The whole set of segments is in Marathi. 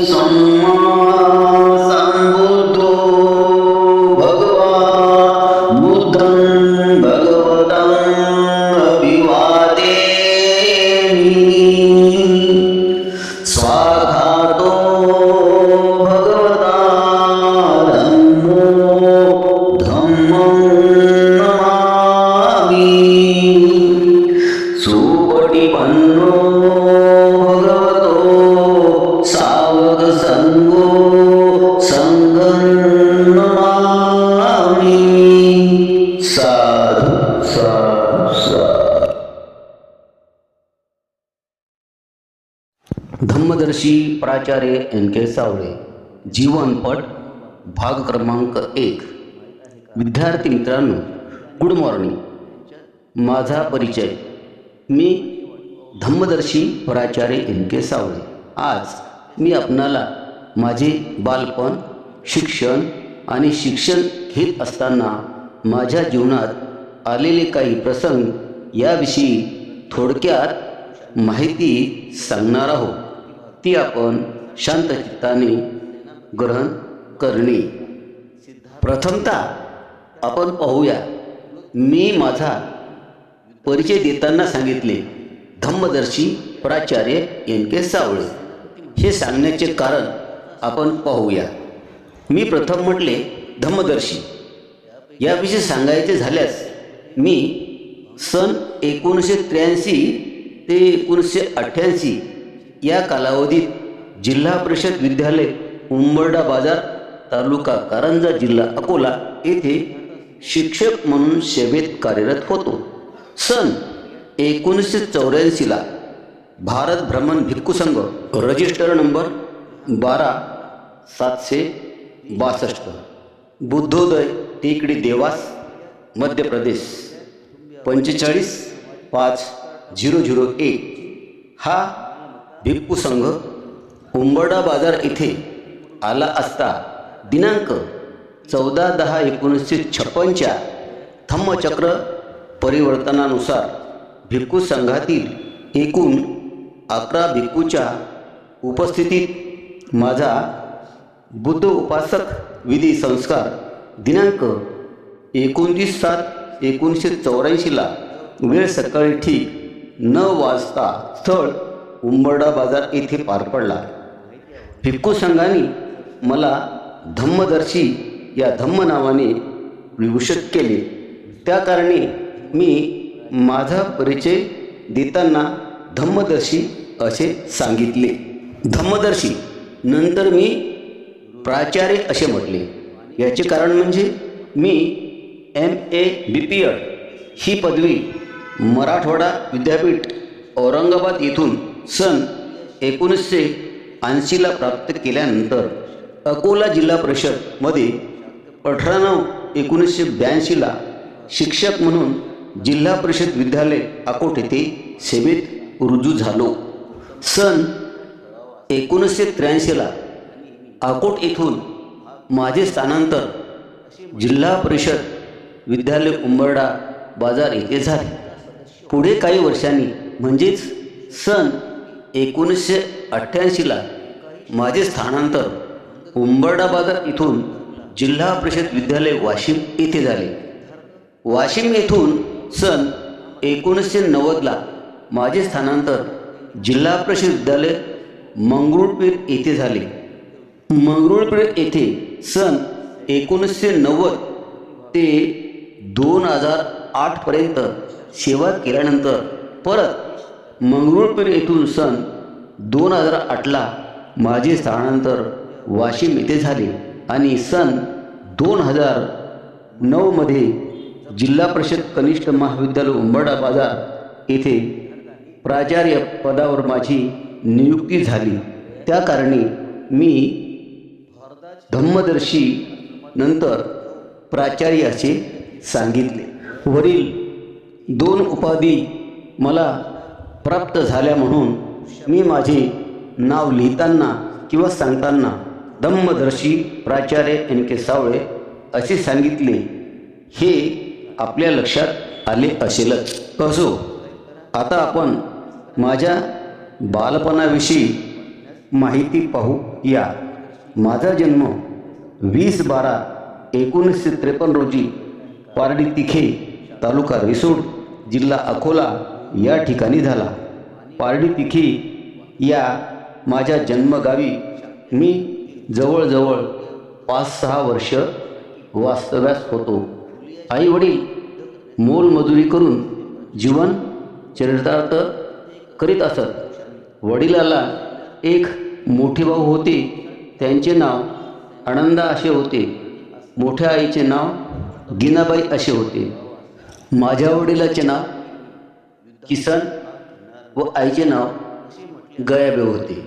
सम्मा सम्बुद्धो भगवान् बुद्धं भगवतं अभिवादेमि। स्वागतो भगवता धम्मो धम्मं नमामि। सुपटिपन्नो भगवतो सावक संगो संगं नमामि। साधु साधु साधु। धम्मदर्शी प्राचार्य एन.के. सावळे जीवनपट भाग क्रमांक 1। विद्यार्थी मित्रांनो, गुड मॉर्निंग. माझा परिचय. मी धम्मदर्शी प्राचार्य एन.के. सावळे. आज मी आपणाला माझे बालपण, शिक्षण आणि शिक्षण घेत असताना माझ्या जीवनात आलेले काही प्रसंग याविषयी थोडक्यात माहिती सांगणार आहोत. ती आपण शांत चित्ताने ग्रहण करणे. प्रथमतः आपण पाहूया. मी माझा परिचय देताना सांगितले धम्मदर्शी प्राचार्य एन.के. सावळे. हे सांगण्याचे कारण आपण पाहूया. मी प्रथम म्हटले धम्मदर्शी. याविषयी सांगायचे झाल्यास मी सन 1983 ते 1988 या कालावधीत जिल्हा परिषद विद्यालय उंबरठा बाजार तालुका कारंजा जिल्हा अकोला येथे शिक्षक म्हणून सेवेत कार्यरत होतो. सन 1984ला भारत भ्रमण भिक्खू संघ रजिस्टर नंबर 12762 बुद्धोदय टेकडी देवास मध्य प्रदेश 455001 हा भिक्खू संघ उंबरठा बाजार येथे आला असता दिनांक 14/10/1956च्या धम्मचक्र परिवर्तनानुसार भिक्खू संघातील एकूण 11 भिक्खूच्या उपस्थितीत माझा बुद्ध उपासक विधी संस्कार दिनांक 29/7/1984ला वेळ सकाळी ठीक 9 वाजता स्थळ उंबरठा बाजार येथे पार पडला. भिक्खू संघाने मला धम्मदर्शी या धम्म नावाने विभूषित केले. त्या कारणे मी माझा परिचय देताना धम्मदर्शी असे सांगितले. धम्मदर्शी नंतर मी प्राचार्य असे म्हटले. याचे कारण म्हणजे मी MA BPEd ही पदवी मराठवाडा विद्यापीठ औरंगाबाद येथून सन 1980ला प्राप्त केल्यानंतर अकोला जिल्हा परिषदमध्ये 18/9/1982ला शिक्षक म्हणून जिल्हा परिषद विद्यालय अकोट येथे सेवेत रुजू झालो. सन 1983ला अकोट येथून माझे स्थानांतर जिल्हा परिषद विद्यालय उंबरठा बाजार येथे झाले. पुढे काही वर्षांनी म्हणजेच सन 1988ला माझे स्थानांतर उंबरठा बाजार येथून जिल्हा परिषद विद्यालय वाशिम येथे झाले. वाशिम येथून सन 1990ला माझे स्थानांतर जिल्हा परिषद विद्यालय मंगरुळपीर येथे झाले. मंगरुळपीर येथे सन 1990 ते 2008 पर्यंत सेवा केल्यानंतर परत मंगरुळपीर येथून सन 2008ला माझे स्थानांतर वाशिम येथे झाले आणि सन 2009मध्ये जिल्हा परिषद कनिष्ठ महाविद्यालय उंबरठा बाजार येथे प्राचार्य पदावर माझी नियुक्ती झाली. त्या कारणे मी धम्मदर्शी नंतर प्राचार्य असे सांगितले. वरील 2 उपाधी मला प्राप्त झाल्या म्हणून मी माझे नाव लिहिताना किंवा सांगताना धम्मदर्शी प्राचार्य एन.के. सावळे असे सांगितले. हे आपल्या लक्षात आले असेलच. असो, आता आपण माझ्या बालपणाविषयी माहिती पाहू या. माझा जन्म 20/12/1953 रोजी पारडी तिखे, तालुका रिसोड, जिल्हा अकोला या ठिकाणी झाला. पारडी तिखे या माझ्या जन्मगावी मी जवळजवळ 5-6 वर्ष वास्तव्यास होतो. आई वडील मोलमजुरी करून जीवन चरितार्थ करीत असत. वडिलाला एक मोठे भाऊ होते, त्यांचे नाव आनंदा असे होते. मोठ्या आईचे नाव गिनाबाई असे होते. माझ्या वडिलाचे नाव किसन व आईचे नाव गयाबे होते.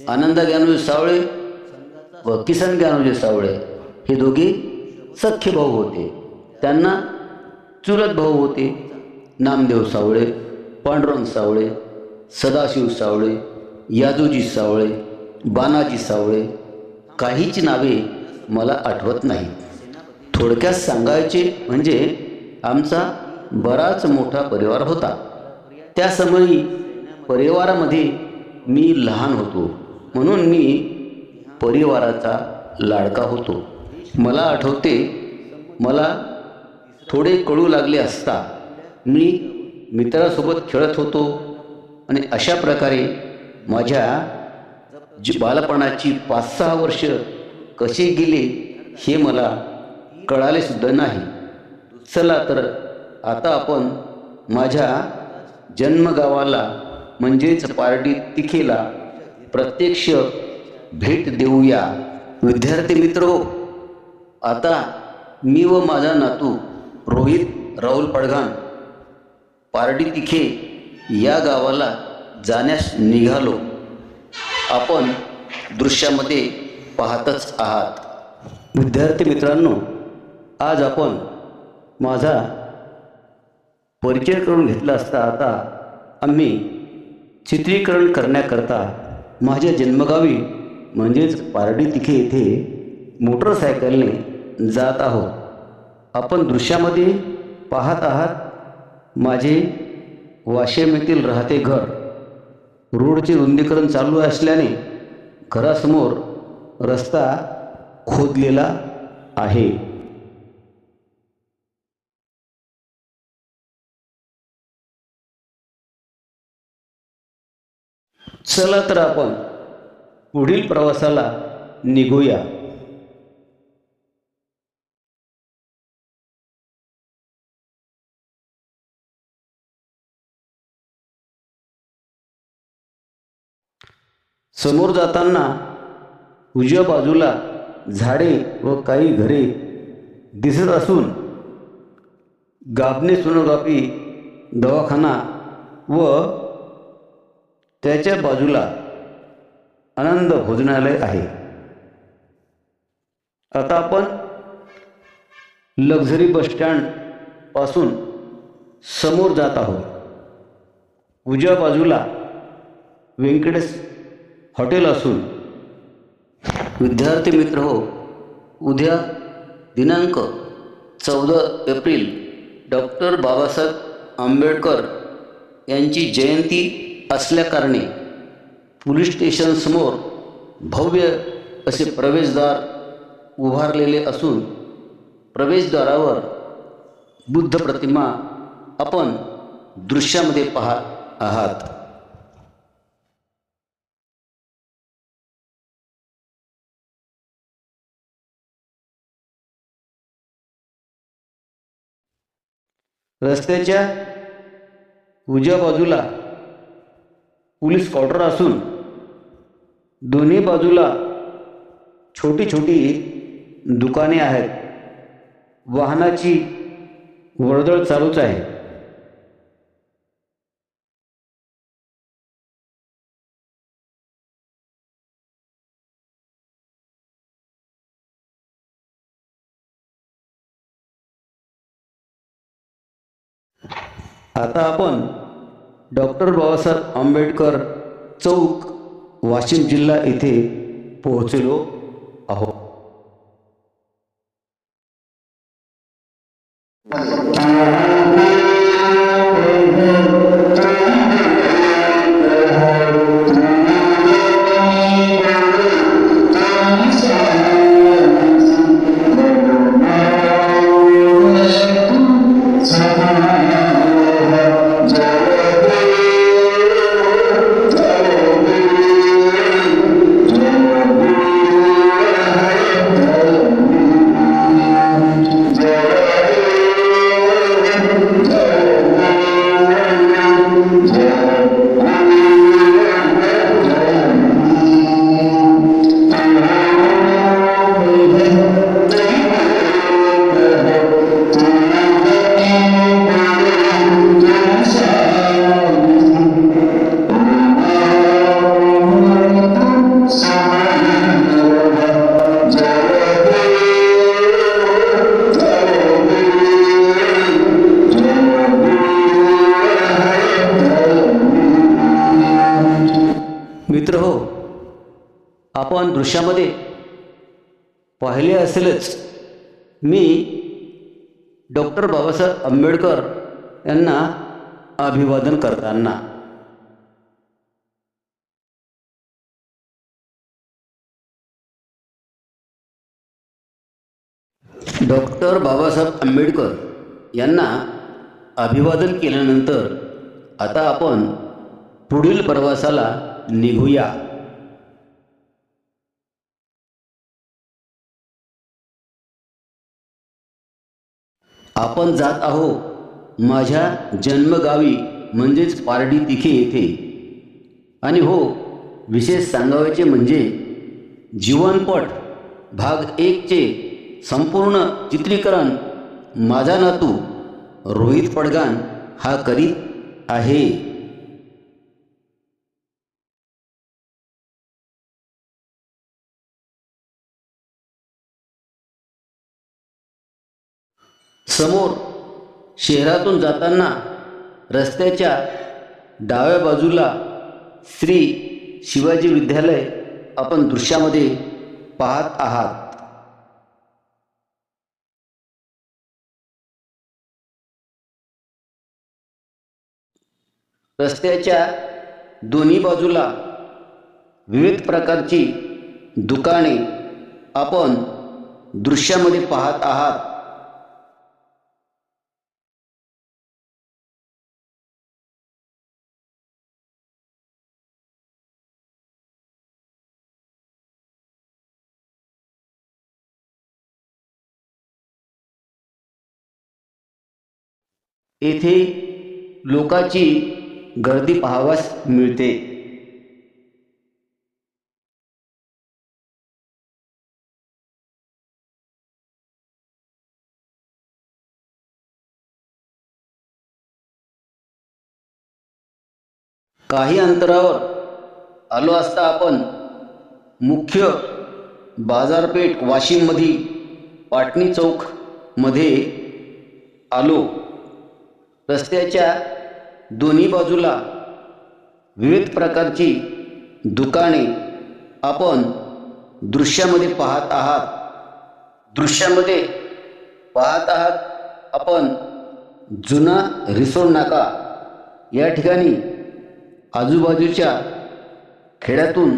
आनंदा ज्ञानोजी सावळे व किसन ज्ञानोजी सावळे हे दोघे सख्खे भाऊ होते. त्यांना चुलत भाऊ होते, नामदेव सावळे, पांडुरंग सावळे, सदाशिव सावळे, यादूजी सावळे, बानाजी सावळे. काहीच नावे मला आठवत नाही. थोडक्यात सांगायचे म्हणजे आमचा बराच मोठा परिवार होता. त्या समयी परिवारामध्ये मी लहान होतो, म्हणून मी परिवाराचा लाडका होतो. मला आठवते, मला थोडे कळू लागले असता मी मित्रासोबत खेळत होतो आणि अशा प्रकारे माझ्या बालपणाची 5-6 वर्ष कशी गेली हे मला कळाले सुद्धा नाही. चला तर आता आपण माझ्या जन्मगावाला म्हणजेच पारडी तिखेला प्रत्यक्ष भेट देऊया. विद्यार्थी मित्र, आता मी व माझा नातू रोहित राहुल पडघाण पारडी तिखे या गावाला जाण्यास निघालो. आपण दृश्यामध्ये पाहतच आहात. विद्यार्थी मित्रांनो, आज आपण माझा परिचय करून घेतला असता आता आम्ही चित्रीकरण करण्याकरता माझ्या जन्मगावी म्हणजेच पारडी तिखे येथे मोटरसायकलने जात आहोत. आपण दृश्यामध्ये पाहत आहात माझे वाशिम येथील राहते घर. रोडचे रुंदीकरण चालू असल्याने घरासमोर रस्ता खोदलेला आहे. चला तर आपण पुढील प्रवासाला निघूया. समोर जाताना उजव्या बाजूला झाडे व काही घरे दिसत असून गाभणे सोनोग्राफी दवाखाना व त्याच्या बाजूला आनंद भोजनालय आहे. आता आपण लक्झरी बस स्टँड पासून समोर जात आहोत. उजव्या बाजूला व्यंकटेश हॉटेल असून विद्यार्थी मित्र हो, उद्या दिनांक 14 एप्रिल डॉक्टर बाबासाहेब आंबेडकर यांची जयंती असल्याकारणे पोलीस स्टेशनसमोर भव्य असे प्रवेशद्वार उभारलेले असून प्रवेशद्वारावर बुद्ध प्रतिमा आपण दृश्यामध्ये पाहत आहात. रस्त्याच्या उजव्या बाजूला पोलीस क्वार्टर असून दोन्ही बाजूला छोटी छोटी दुकाने आहेत. वाहनाची वर्दळ चालूच आहे. आता आपण डॉक्टर बाबासाहेब आंबेडकर चौक, वाशिम जिल्हा येथे पोहोचलो आहोत. मित्रहो, आपण दृश्यामध्ये पाहिले असेलच, मी डॉक्टर बाबासाहेब आंबेडकर यांना अभिवादन करताना. डॉक्टर बाबासाहेब आंबेडकर यांना अभिवादन केल्यानंतर आता आपण पुढील प्रवासाला निघूया. आपण जात आहोत माझ्या जन्मगावी म्हणजेच पारडी तिखे येथे. आणि हो, विशेष सांगायचे म्हणजे जीवनपट भाग 1चे संपूर्ण चित्रीकरण माझा नातू रोहित पडगान हा करीत आहे. समोर शहरातून जाताना रस्त्याच्या डाव्या बाजूला श्री शिवाजी विद्यालय आपण दृश्यामध्ये पाहत आहात. रस्त्याच्या दोन्ही बाजूला विविध प्रकारची दुकाने आपण दृश्यामध्ये पाहत आहात. येथे लोकांची गर्दी पाहावयास मिळते. काही अंतरावर आलो असता आपण मुख्य बाजारपेठ वाशिममधील पाटणी चौक मध्ये आलो. रस्त्याच्या दोन्ही बाजूला विविध प्रकारची दुकाने आपण दृश्यामध्ये पाहत आहात. दृश्यामध्ये पाहत आहात आपण जुना रिसोड नाका. या ठिकाणी आजूबाजूच्या खेड्यातून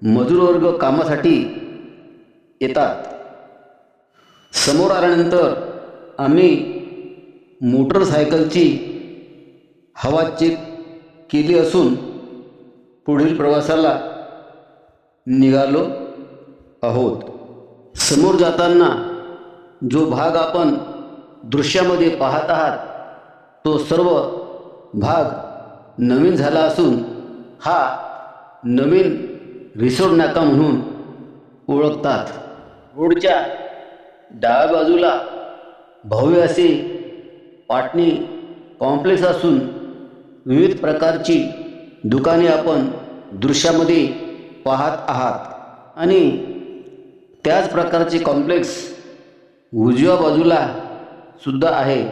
मजूर वर्ग कामासाठी येतात. समोर आल्यानंतर आम्ही मोटरसायकलची हवा चेक केली असून पुढील प्रवासाला निघालो आहोत. समोर जाताना जो भाग आपण दृश्यामध्ये पाहत आहात तो सर्व भाग नवीन झाला असून हा नवीन रिसोड नाका म्हणून ओळखतात. रोडच्या डाव्या बाजूला भव्य असे पाटणी कॉम्प्लेक्स असून विविध प्रकारची दुकाने आपण दृश्यामध्ये पाहत आहात. आणि त्याच प्रकारचे कॉम्प्लेक्स उजव्या बाजूला सुद्धा आहे.